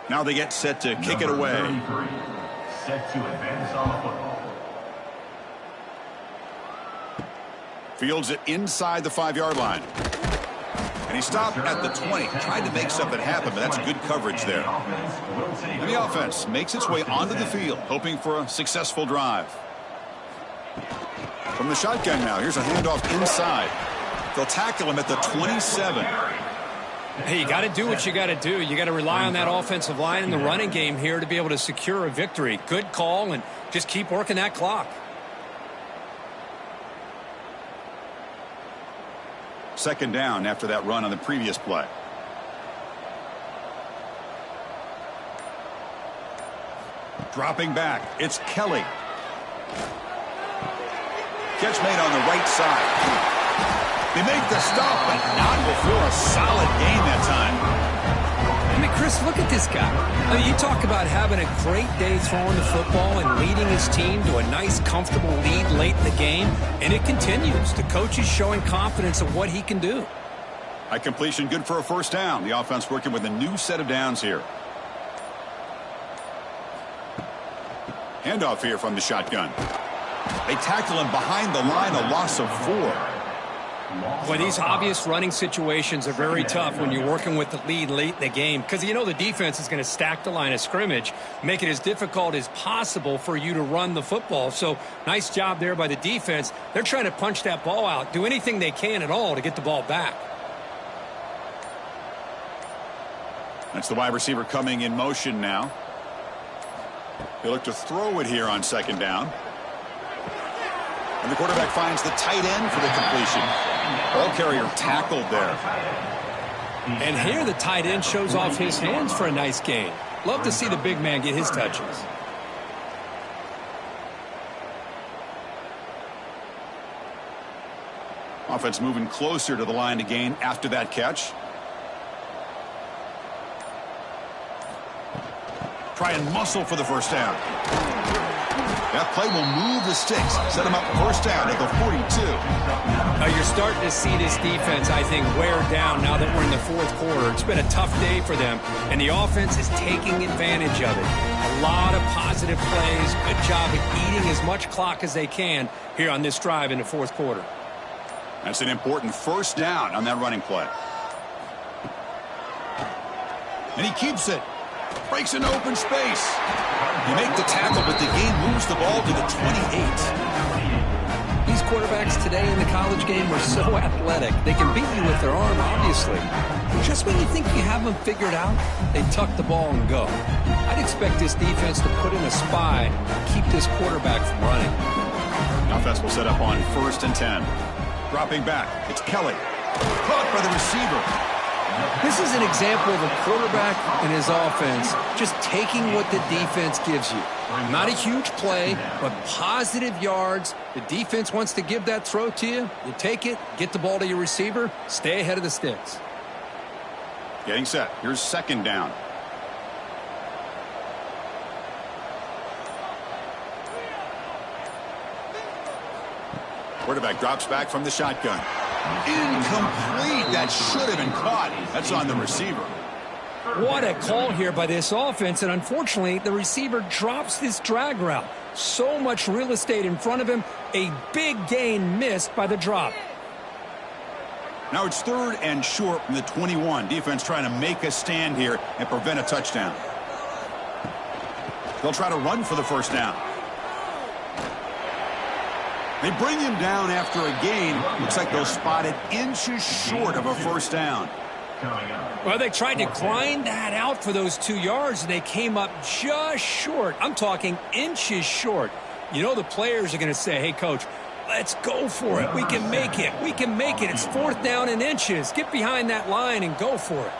Now they get set to kick it away. Set to advance on the football. Fields it inside the 5-yard line. And he stopped at the 20. Tried to make something happen, but that's good coverage there. And the offense makes its way onto the field, hoping for a successful drive. From the shotgun now, here's a handoff inside. They'll tackle him at the 27. Hey, you got to do what you got to do. You got to rely on that offensive line in the running game here to be able to secure a victory. Good call, and just keep working that clock. Second down after that run on the previous play. Dropping back, it's Kelly. Catch made on the right side. They make the stop, but not before a solid gain that time. I mean, Chris, look at this guy. I mean, you talk about having a great day throwing the football and leading his team to a nice, comfortable lead late in the game, and it continues. The coach is showing confidence of what he can do. High completion, good for a first down. The offense working with a new set of downs here. Handoff here from the shotgun. They tackle him behind the line, a loss of 4. Boy, these obvious running situations are very tough when you're working with the lead late in the game because you know the defense is going to stack the line of scrimmage, make it as difficult as possible for you to run the football. So nice job there by the defense. They're trying to punch that ball out, do anything they can at all to get the ball back. That's the wide receiver coming in motion now. They look to throw it here on second down. And the quarterback finds the tight end for the completion. Ball carrier tackled there. And here the tight end shows off his hands for a nice gain. Love to see the big man get his touches. Offense moving closer to the line to gain after that catch. Try and muscle for the first down. That play will move the sticks. Set them up first down at the 42. You're starting to see this defense, I think, wear down now that we're in the fourth quarter. It's been a tough day for them, and the offense is taking advantage of it. A lot of positive plays. Good job at eating as much clock as they can here on this drive in the fourth quarter. That's an important first down on that running play. And he keeps it. Breaks an open space. You make the tackle, but the game moves the ball to the 28. These quarterbacks today in the college game are so athletic. They can beat you with their arm, obviously. Just when you think you have them figured out, they tuck the ball and go. I'd expect this defense to put in a spy and keep this quarterback from running. Offense will set up on 1st and 10. Dropping back, it's Kelly. Caught by the receiver. This is an example of a quarterback and his offense just taking what the defense gives you. Not a huge play, but positive yards. The defense wants to give that throw to you. You take it, get the ball to your receiver, stay ahead of the sticks. Getting set. Here's second down. Quarterback drops back from the shotgun. Incomplete. That should have been caught. That's on the receiver. What a call here by this offense, and unfortunately, the receiver drops this drag route. So much real estate in front of him. A big gain missed by the drop. Now it's 3rd and short from the 21. Defense trying to make a stand here and prevent a touchdown. They'll try to run for the first down. They bring him down after a gain. Looks like they'll spot it inches short of a first down. Well, they tried to grind that out for those 2 yards, and they came up just short. I'm talking inches short. You know the players are going to say, hey, coach, let's go for it. We can make it. We can make it. It's 4th down in inches. Get behind that line and go for it.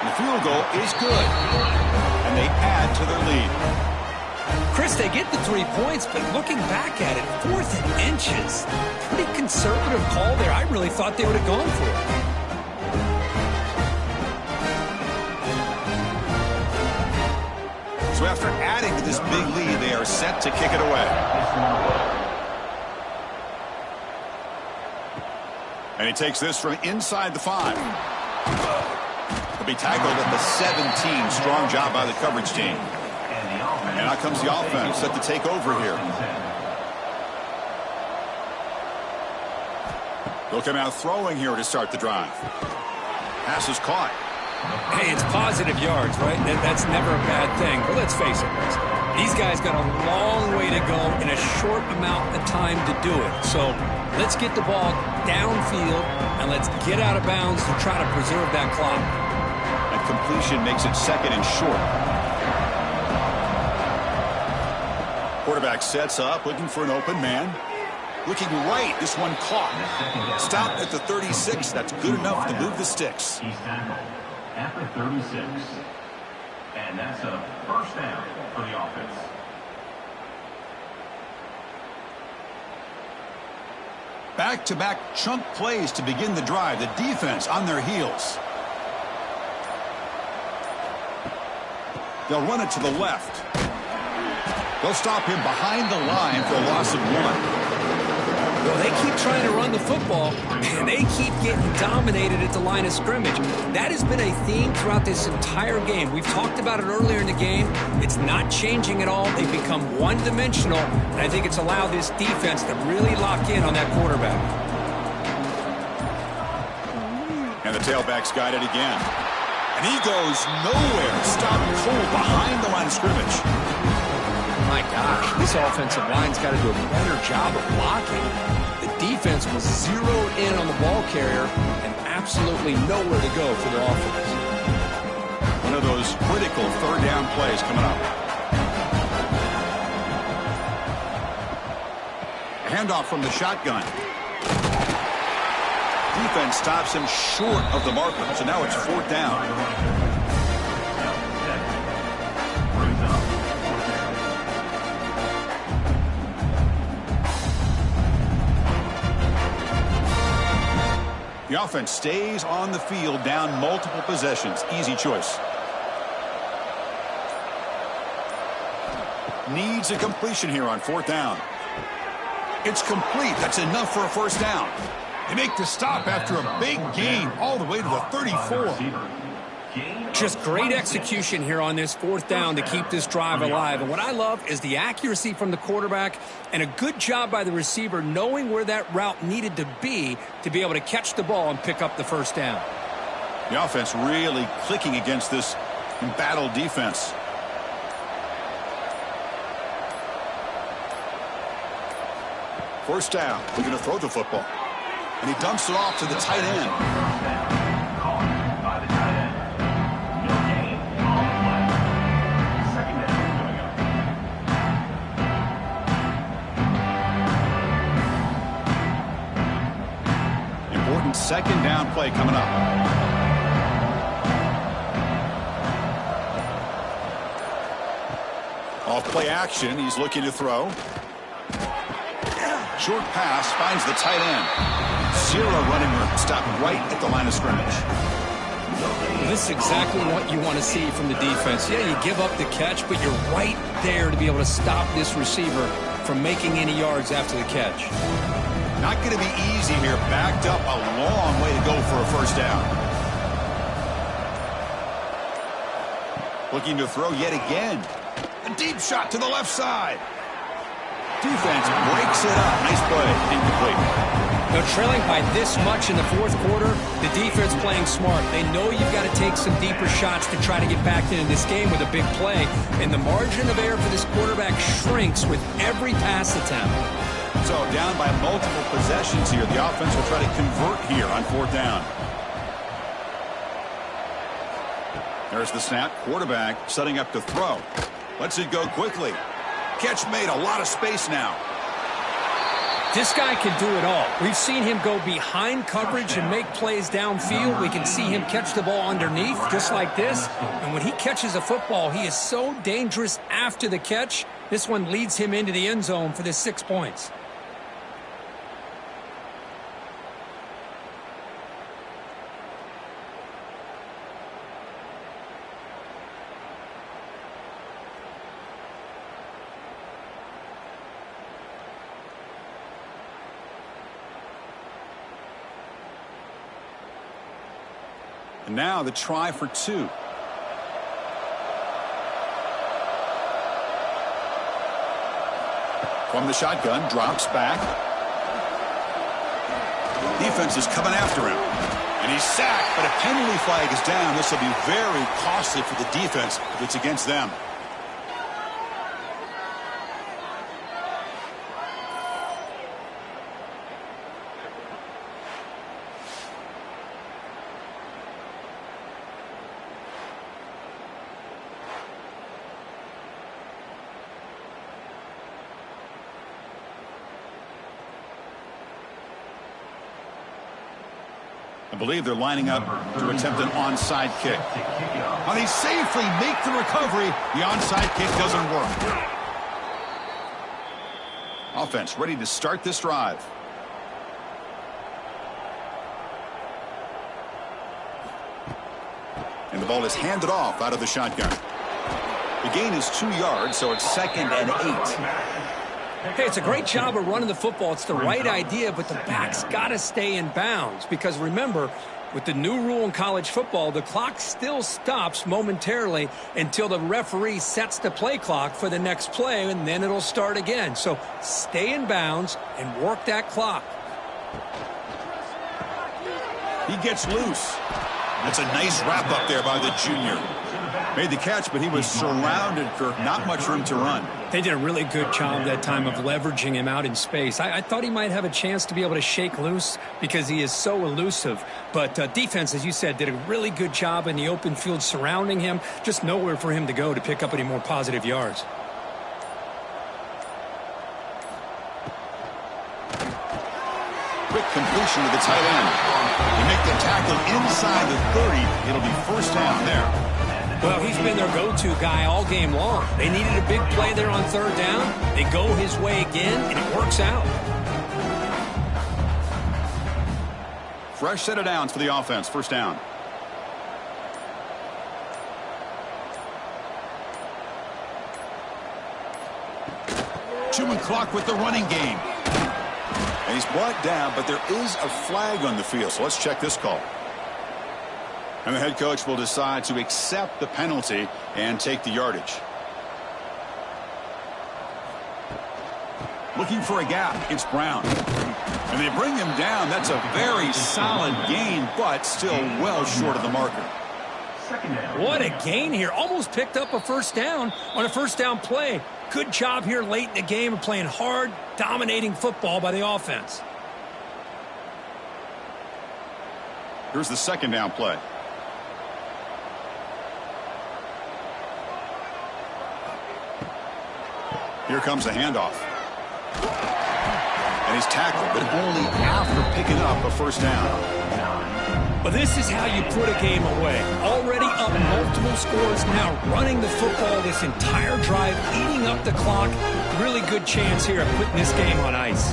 The field goal is good, and they add to their lead. Chris, they get the 3 points, but looking back at it, 4th and inches. Pretty conservative call there. I really thought they would have gone for it. So after adding to this big lead, they are set to kick it away. And he takes this from inside the 5. The He'll be tackled at the 17. Strong job by the coverage team. And out comes the offense set to take over here. They'll come out throwing here to start the drive. Pass is caught. Hey, it's positive yards, right? That's never a bad thing. But let's face it, these guys got a long way to go in a short amount of time to do it. So let's get the ball downfield and let's get out of bounds to try to preserve that clock. And completion makes it 2nd and short. Quarterback sets up, looking for an open man. Looking right, this one caught. Stopped at the 36. That's good enough to move the sticks. He's tackled at the 36. And that's a first down for the offense. Back-to-back chunk plays to begin the drive. The defense on their heels. They'll run it to the left. They'll stop him behind the line for a loss of 1. Well, they keep trying to run the football, and they keep getting dominated at the line of scrimmage. That has been a theme throughout this entire game. We've talked about it earlier in the game. It's not changing at all. They've become one-dimensional, and I think it's allowed this defense to really lock in on that quarterback. And the tailback's got it again. And he goes nowhere. Stopped cold behind the line of scrimmage. My gosh, this offensive line's got to do a better job of blocking. The defense was zeroed in on the ball carrier and absolutely nowhere to go for the offense. One of those critical 3rd down plays coming up. A handoff from the shotgun. Defense stops him short of the marker, so now it's 4th down. The offense stays on the field, down multiple possessions. Easy choice. Needs a completion here on 4th down. It's complete. That's enough for a first down. They make the stop after a big gain all the way to the 34. Just great execution here on this 4th down to keep this drive alive. And what I love is the accuracy from the quarterback and a good job by the receiver knowing where that route needed to be able to catch the ball and pick up the first down. The offense really clicking against this embattled defense. First down. We're going to throw the football. And he dumps it off to the tight end. Important 2nd down play coming up. Off play action. He's looking to throw. Short pass finds the tight end. 0 running room. Stopped right at the line of scrimmage. This is exactly what you want to see from the defense. Yeah, you give up the catch, but you're right there to be able to stop this receiver from making any yards after the catch. Not going to be easy here. Backed up a long way to go for a first down. Looking to throw yet again. A deep shot to the left side. Defense breaks it up. Nice play. Incomplete. Now, trailing by this much in the 4th quarter, the defense playing smart. They know you've got to take some deeper shots to try to get back into this game with a big play. And the margin of error for this quarterback shrinks with every pass attempt. So down by multiple possessions here. The offense will try to convert here on 4th down. There's the snap. Quarterback setting up to throw. Lets it go quickly. Catch made. A lot of space now. This guy can do it all. We've seen him go behind coverage and make plays downfield. We can see him catch the ball underneath just like this. And when he catches a football, he is so dangerous after the catch. This one leads him into the end zone for the 6 points. And now the try for 2. From the shotgun, drops back. Defense is coming after him. And he's sacked, but a penalty flag is down. This will be very costly for the defense if it's against them. I believe they're lining up to attempt an onside kick. And they safely make the recovery. The onside kick doesn't work. Offense ready to start this drive. And the ball is handed off out of the shotgun. The gain is 2 yards, so it's 2nd and 8. Hey, it's a great job of running the football. It's the right idea, but the back's got to stay in bounds. Because remember, with the new rule in college football, the clock still stops momentarily until the referee sets the play clock for the next play, and then it'll start again. So stay in bounds and work that clock. He gets loose. That's a nice wrap up there by the junior. Made the catch, but he was surrounded, Kirk. Not much room to run. They did a really good job that time of leveraging him out in space. I thought he might have a chance to be able to shake loose because he is so elusive. But defense, as you said, did a really good job in the open field surrounding him. Just nowhere for him to go to pick up any more positive yards. Quick completion to the tight end. They make the tackle inside the 30. It'll be first down there. Well, he's been their go-to guy all game long. They needed a big play there on 3rd down. They go his way again, and it works out. Fresh set of downs for the offense. First down. Two-man clock with the running game. And he's brought down, but there is a flag on the field. So let's check this call. And the head coach will decide to accept the penalty and take the yardage. Looking for a gap. It's Brown. And they bring him down. That's a very solid gain, but still well short of the marker. What a gain here. Almost picked up a first down on a first down play. Good job here late in the game of playing hard, dominating football by the offense. Here's the 2nd down play. Here comes a handoff. And he's tackled, but only after picking up a first down. But this is how you put a game away. Already up multiple scores, now running the football this entire drive, eating up the clock. Really good chance here of putting this game on ice.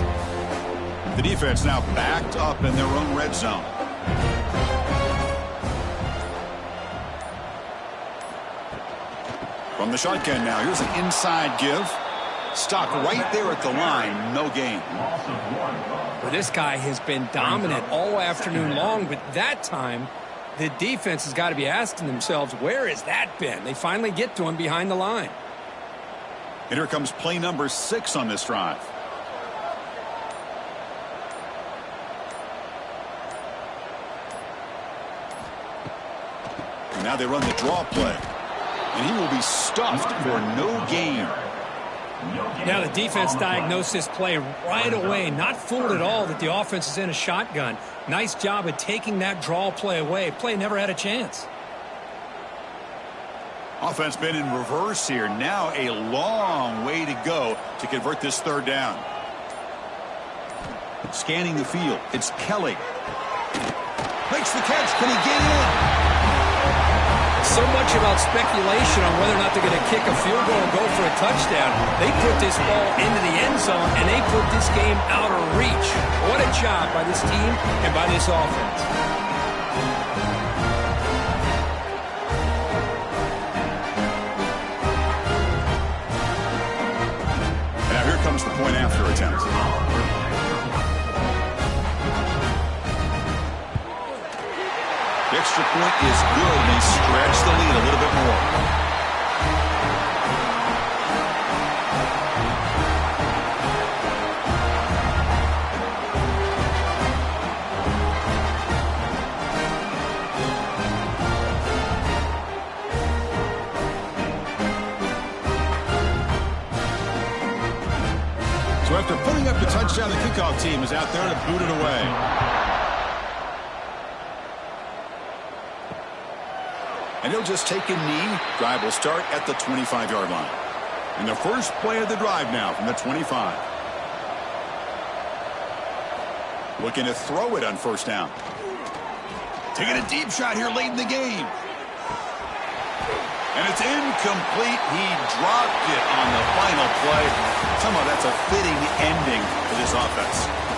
The defense now backed up in their own red zone. From the shotgun now, here's an inside give. Stopped right there at the line, no gain. Well, this guy has been dominant all afternoon long, but that time the defense has got to be asking themselves, where has that been? They finally get to him behind the line. And here comes play number 6 on this drive. And now they run the draw play. And he will be stuffed for no gain. Now the defense diagnosed this play right away. Not fooled at all that the offense is in a shotgun. Nice job of taking that draw play away. Play never had a chance. Offense been in reverse here. Now a long way to go to convert this 3rd down. Scanning the field. It's Kelly. Makes the catch. Can he get in? So much about speculation on whether or not they're going to kick a field goal or go for a touchdown. They put this ball into the end zone, and they put this game out of reach. What a job by this team and by this offense. And now here comes the point after attempt. The extra point is good, and they stretch the lead a little bit more. So after putting up the touchdown, the kickoff team is out there to boot it away. And he'll just take a knee. Drive will start at the 25-yard line. And the first play of the drive now from the 25. Looking to throw it on first down. Taking a deep shot here late in the game. And it's incomplete. He dropped it on the final play. Somehow that's a fitting ending for this offense.